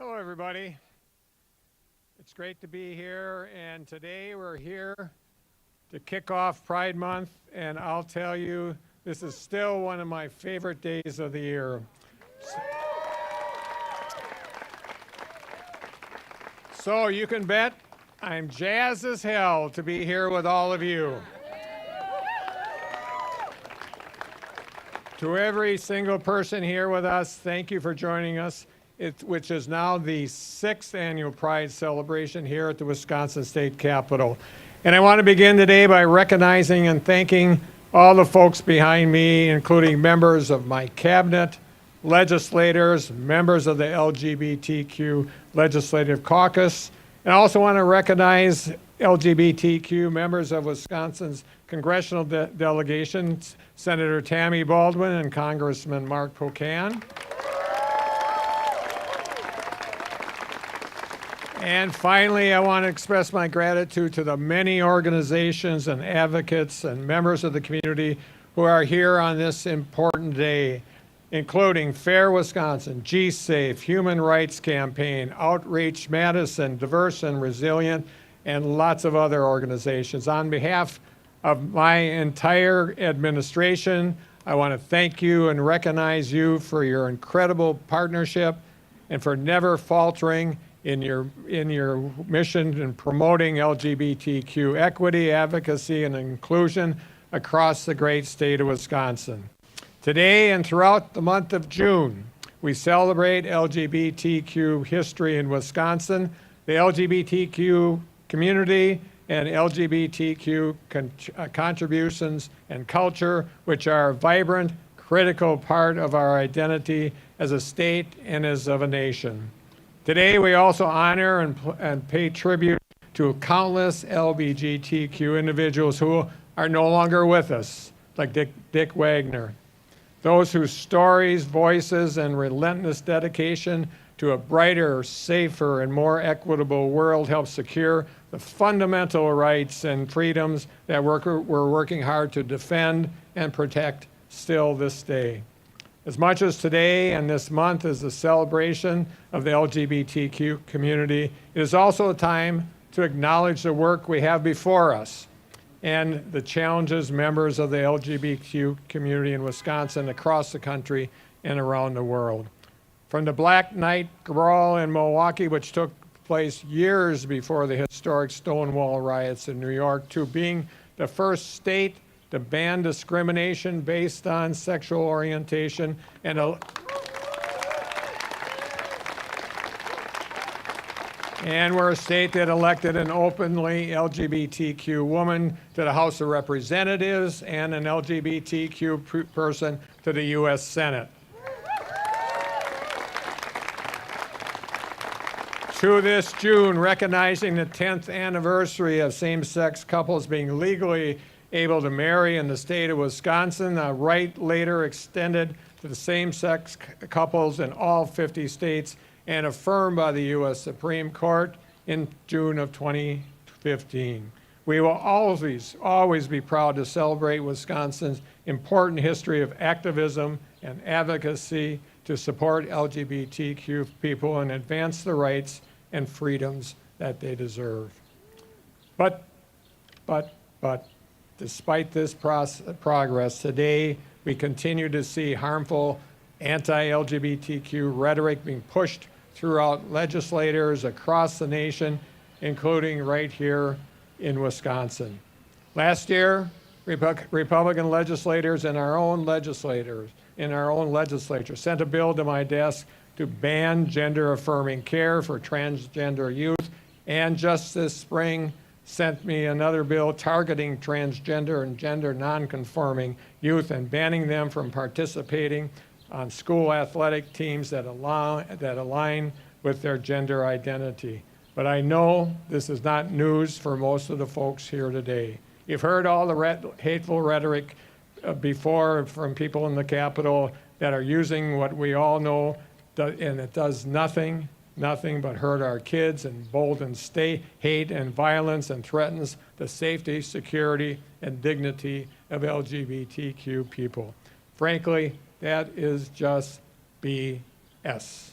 Hello, everybody. It's great to be here, and today we're here to kick off Pride Month, and I'll tell you, this is still one of my favorite days of the year. So you can bet I'm jazzed as hell to be here with all of you. To every single person here with us, thank you for joining us, which is now the 6th annual Pride celebration here at the Wisconsin State Capitol. And I want to begin today by recognizing and thanking all the folks behind me, including members of my cabinet, legislators, members of the LGBTQ Legislative Caucus, and I also want to recognize LGBTQ members of Wisconsin's congressional delegation, Senator Tammy Baldwin and Congressman Mark Pocan. And finally, I want to express my gratitude to the many organizations and advocates and members of the community who are here on this important day, including Fair Wisconsin, G-Safe, Human Rights Campaign, Outreach Madison, Diverse and Resilient, and lots of other organizations. On behalf of my entire administration, I want to thank you and recognize you for your incredible partnership and for never faltering in your mission in promoting LGBTQ equity, advocacy, and inclusion across the great state of Wisconsin. Today and throughout the month of June, we celebrate LGBTQ history in Wisconsin, the LGBTQ community, and LGBTQ contributions and culture, which are a vibrant, critical part of our identity as a state and as of a nation. Today, we also honor and pay tribute to countless LGBTQ individuals who are no longer with us, like Dick Wagner. Those whose stories, voices, and relentless dedication to a brighter, safer, and more equitable world help secure the fundamental rights and freedoms that we're working hard to defend and protect still this day. As much as today and this month is a celebration of the LGBTQ community, it is also a time to acknowledge the work we have before us and the challenges members of the LGBTQ community in Wisconsin, across the country, and around the world. From the Black Night Brawl in Milwaukee, which took place years before the historic Stonewall riots in New York, to being the first state to ban discrimination based on sexual orientation, and we're a state that elected an openly LGBTQ woman to the House of Representatives and an LGBTQ person to the U.S. Senate. To this June, recognizing the 10th anniversary of same-sex couples being legally able to marry in the state of Wisconsin, a right later extended to the same-sex couples in all 50 states and affirmed by the U.S. Supreme Court in June of 2015. We will always be proud to celebrate Wisconsin's important history of activism and advocacy to support LGBTQ people and advance the rights and freedoms that they deserve. But, despite this progress, today we continue to see harmful anti-LGBTQ rhetoric being pushed throughout legislators across the nation, including right here in Wisconsin. Last year, Republican legislators in our own legislature sent a bill to my desk to ban gender-affirming care for transgender youth, and just this spring sent me another bill targeting transgender and gender nonconforming youth and banning them from participating on school athletic teams that align with their gender identity. But I know this is not news for most of the folks here today. You've heard all the hateful rhetoric before from people in the Capitol that are using what we all know, and it does nothing but hurt our kids and embolden hate and violence and threatens the safety, security, and dignity of LGBTQ people. Frankly, that is just BS.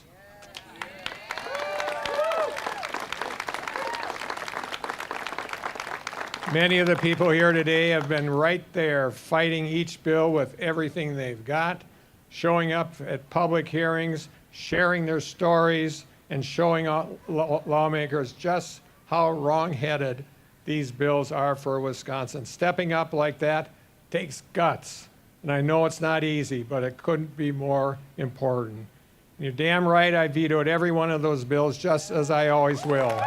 Many of the people here today have been right there fighting each bill with everything they've got, showing up at public hearings, sharing their stories, and showing lawmakers just how wrong-headed these bills are for Wisconsin. Stepping up like that takes guts. And I know it's not easy, but it couldn't be more important. And you're damn right I vetoed every one of those bills, just as I always will.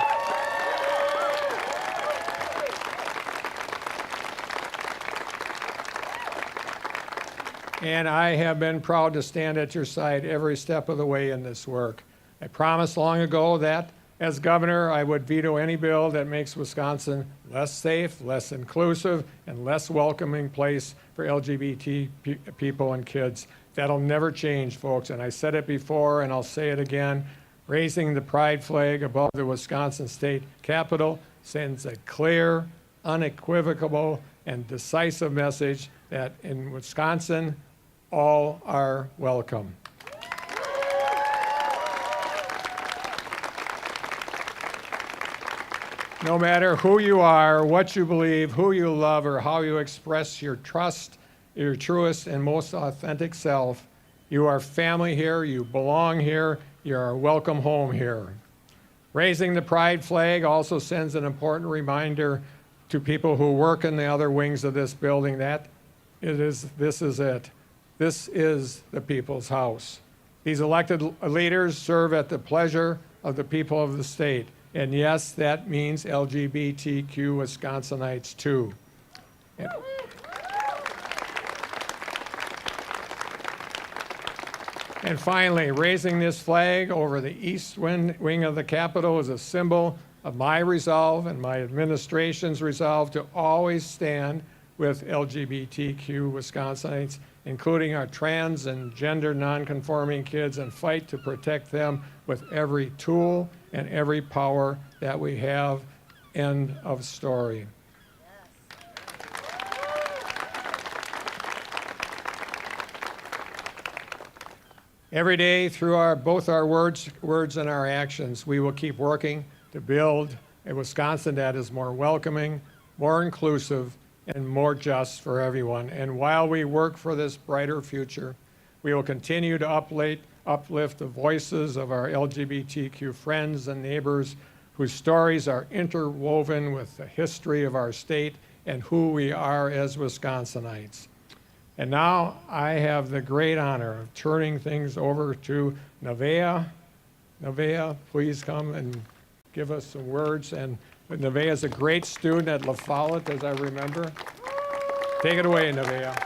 And I have been proud to stand at your side every step of the way in this work. I promised long ago that, as governor, I would veto any bill that makes Wisconsin less safe, less inclusive, and less welcoming place for LGBT people and kids. That'll never change, folks, and I said it before and I'll say it again. Raising the pride flag above the Wisconsin State Capitol sends a clear, unequivocal, and decisive message that in Wisconsin, all are welcome. No matter who you are, what you believe, who you love, or how you express your trust, your truest and most authentic self, you are family here, you belong here, you are welcome home here. Raising the pride flag also sends an important reminder to people who work in the other wings of this building that this is it. This is the people's house. These elected leaders serve at the pleasure of the people of the state. And yes, that means LGBTQ Wisconsinites too. And finally, raising this flag over the east wing of the Capitol is a symbol of my resolve and my administration's resolve to always stand with LGBTQ Wisconsinites, including our trans and gender nonconforming kids, and fight to protect them with every tool and every power that we have. End of story. Every day, through both our words and our actions, we will keep working to build a Wisconsin that is more welcoming, more inclusive, and more just for everyone. And while we work for this brighter future, we will continue to uplift the voices of our LGBTQ friends and neighbors whose stories are interwoven with the history of our state and who we are as Wisconsinites. And now I have the great honor of turning things over to Nevaeh. Nevaeh, please come and give us some words. And Nevaeh is a great student at La Follette, as I remember. Take it away, Nevaeh.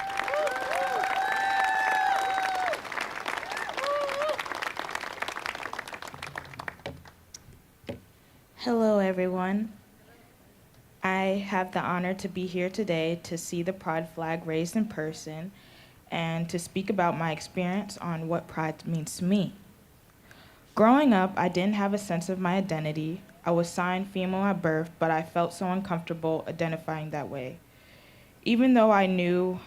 Hello, everyone. I have the honor to be here today to see the pride flag raised in person and to speak about my experience on what pride means to me. Growing up, I didn't have a sense of my identity. I was assigned female at birth, but I felt so uncomfortable identifying that way. Even though I knew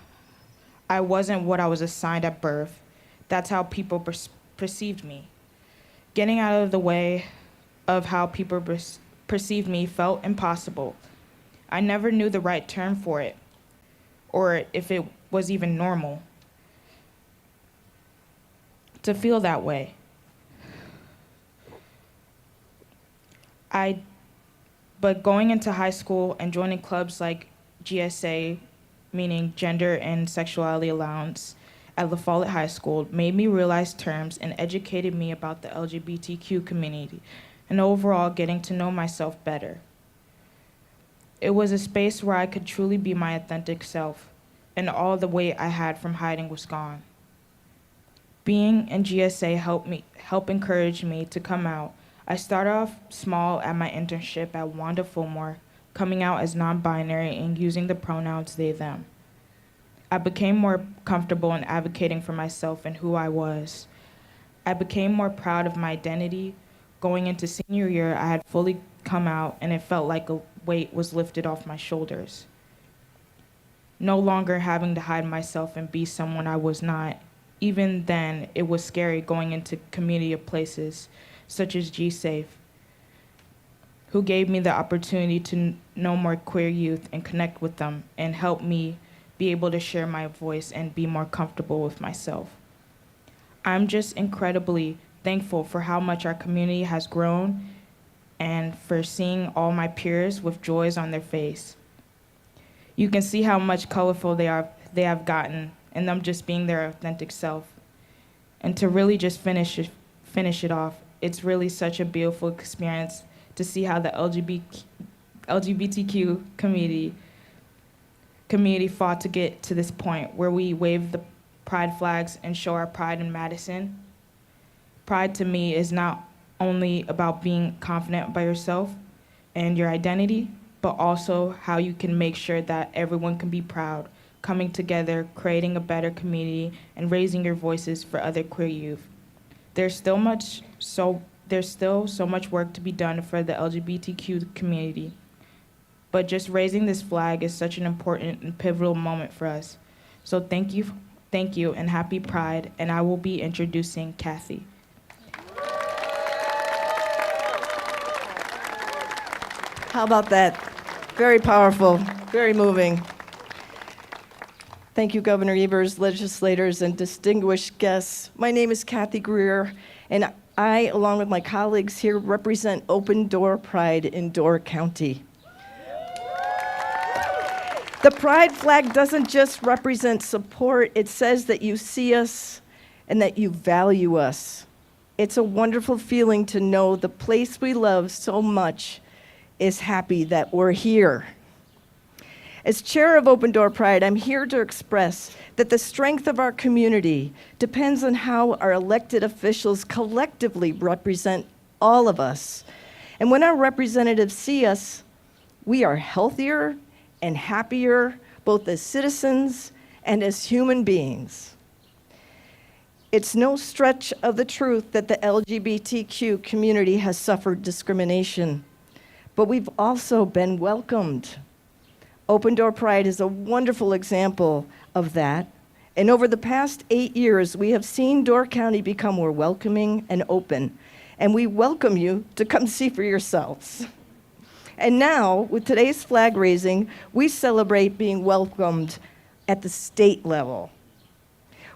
I wasn't what I was assigned at birth, that's how people perceived me. Getting out of the way of how people perceived me felt impossible. I never knew the right term for it, or if it was even normal to feel that way. But going into high school and joining clubs like GSA, meaning Gender and Sexuality Allowance, at La Follette High School made me realize terms and educated me about the LGBTQ community and overall getting to know myself better. It was a space where I could truly be my authentic self, and all the weight I had from hiding was gone. Being in GSA helped encourage me to come out. I started off small at my internship at Wanda Fillmore, coming out as non-binary and using the pronouns they, them. I became more comfortable in advocating for myself and who I was. I became more proud of my identity. Going into senior year, I had fully come out, and it felt like a weight was lifted off my shoulders. No longer having to hide myself and be someone I was not. Even then, it was scary going into community places such as G-Safe. who gave me the opportunity to know more queer youth and connect with them and help me be able to share my voice and be more comfortable with myself. I'm just incredibly thankful for how much our community has grown and for seeing all my peers with joys on their face. You can see how much colorful they have gotten, and them just being their authentic self. And to really just finish it off, it's really such a beautiful experience to see how the LGBTQ community fought to get to this point where we wave the pride flags and show our pride in Madison. Pride to me is not only about being confident by yourself and your identity, but also how you can make sure that everyone can be proud, coming together, creating a better community, and raising your voices for other queer youth. There's still so much work to be done for the LGBTQ community, but just raising this flag is such an important and pivotal moment for us. So thank you, and happy Pride, and I will be introducing Kathy. How about that? Very powerful, very moving. Thank you, Governor Evers, legislators, and distinguished guests. My name is Kathy Greer, and I, along with my colleagues here, represent Open Door Pride in Door County. The pride flag doesn't just represent support, it says that you see us and that you value us. It's a wonderful feeling to know the place we love so much is happy that we're here. As chair of Open Door Pride, I'm here to express that the strength of our community depends on how our elected officials collectively represent all of us. And when our representatives see us, we are healthier and happier, both as citizens and as human beings. It's no stretch of the truth that the LGBTQ community has suffered discrimination, but we've also been welcomed. Open Door Pride is a wonderful example of that. And over the past 8 years, we have seen Door County become more welcoming and open. And we welcome you to come see for yourselves. And now, with today's flag raising, we celebrate being welcomed at the state level.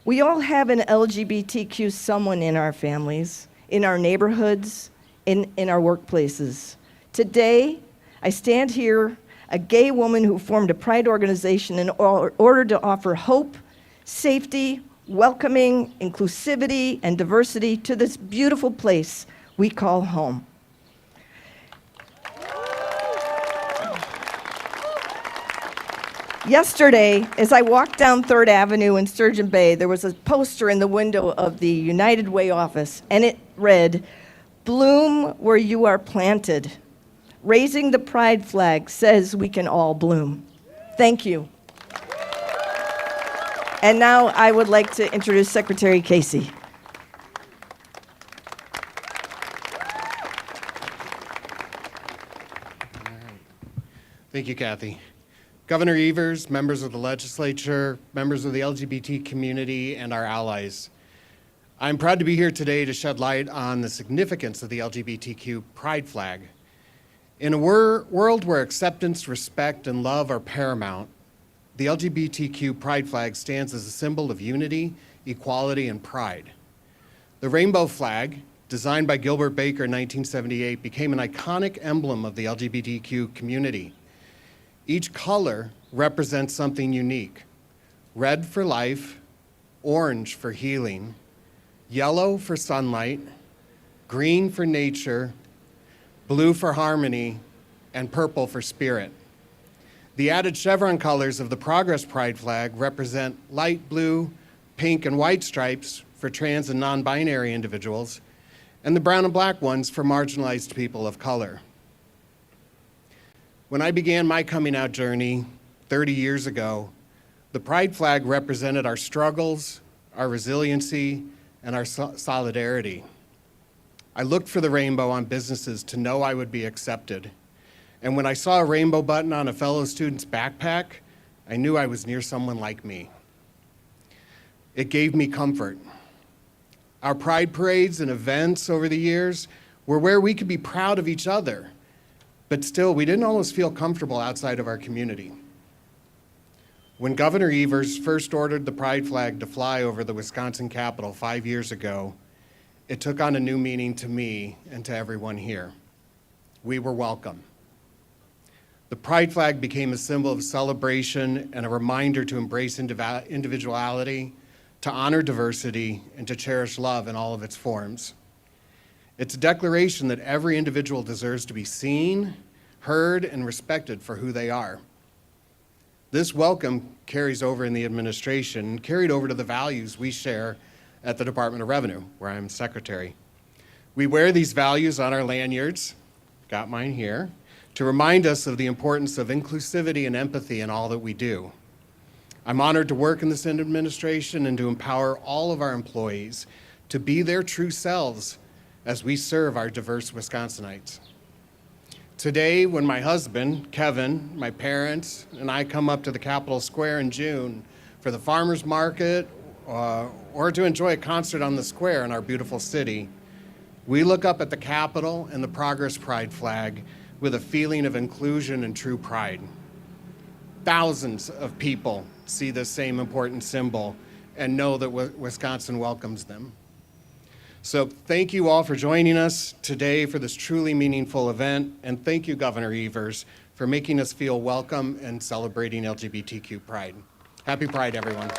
We all have an LGBTQ someone in our families, in our neighborhoods, in our workplaces. Today, I stand here, a gay woman who formed a pride organization in order to offer hope, safety, welcoming, inclusivity, and diversity to this beautiful place we call home. Yesterday, as I walked down 3rd Avenue in Sturgeon Bay, there was a poster in the window of the United Way office, and it read, "Bloom where you are planted. Raising the pride flag says we can all bloom." Thank you. And now I would like to introduce Secretary Casey. Thank you, Kathy. Governor Evers, members of the legislature, members of the LGBT community, and our allies. I'm proud to be here today to shed light on the significance of the LGBTQ pride flag. In a world where acceptance, respect, and love are paramount, the LGBTQ pride flag stands as a symbol of unity, equality, and pride. The rainbow flag, designed by Gilbert Baker in 1978, became an iconic emblem of the LGBTQ community. Each color represents something unique. Red for life, orange for healing, yellow for sunlight, green for nature, blue for harmony, and purple for spirit. The added chevron colors of the Progress Pride flag represent light blue, pink, and white stripes for trans and non-binary individuals, and the brown and black ones for marginalized people of color. When I began my coming out journey 30 years ago, the pride flag represented our struggles, our resiliency, and our solidarity. I looked for the rainbow on businesses to know I would be accepted. And when I saw a rainbow button on a fellow student's backpack, I knew I was near someone like me. It gave me comfort. Our pride parades and events over the years were where we could be proud of each other, But still, we didn't always feel comfortable outside of our community. When Governor Evers first ordered the pride flag to fly over the Wisconsin Capitol 5 years ago, it took on a new meaning to me and to everyone here. We were welcome. The pride flag became a symbol of celebration and a reminder to embrace individuality, to honor diversity, and to cherish love in all of its forms. It's a declaration that every individual deserves to be seen, heard, and respected for who they are. This welcome carries over in the administration and carried over to the values we share at the Department of Revenue, where I'm secretary. We wear these values on our lanyards, got mine here, to remind us of the importance of inclusivity and empathy in all that we do. I'm honored to work in this administration and to empower all of our employees to be their true selves as we serve our diverse Wisconsinites. Today, when my husband, Kevin, my parents, and I come up to the Capitol Square in June for the farmers market or to enjoy a concert on the square in our beautiful city, we look up at the Capitol and the Progress Pride flag with a feeling of inclusion and true pride. Thousands of people see this same important symbol and know that Wisconsin welcomes them. So thank you all for joining us today for this truly meaningful event, and thank you, Governor Evers, for making us feel welcome and celebrating LGBTQ pride. Happy Pride, everyone.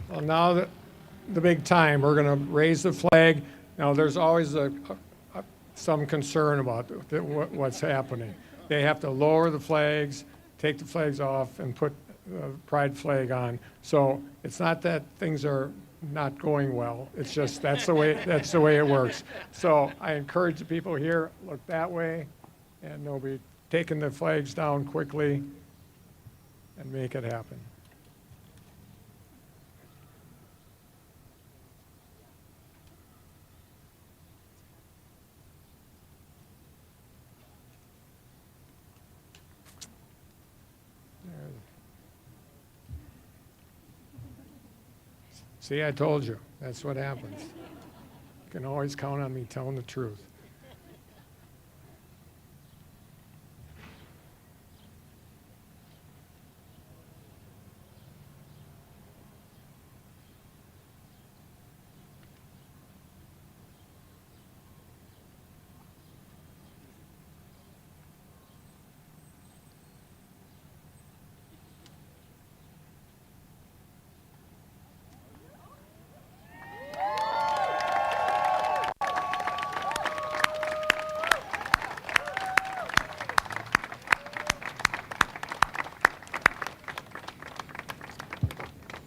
Well, now the big time, we're going to raise the flag. Now, there's always some concern about what's happening. They have to lower the flags, take the flags off, and put the pride flag on. So it's not that things are not going well. It's just that's the way it works. So I encourage the people here, look that way, and they'll be taking the flags down quickly and make it happen. See, I told you. That's what happens. You can always count on me telling the truth.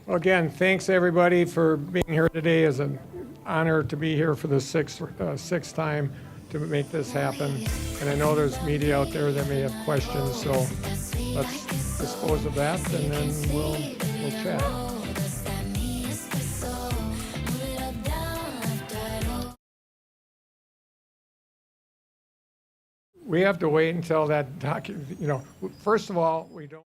Well, again, thanks everybody for being here today. It's an honor to be here for the sixth time to make this happen. And I know there's media out there that may have questions, so let's dispose of that and then we'll chat. We have to wait until that first of all, we don't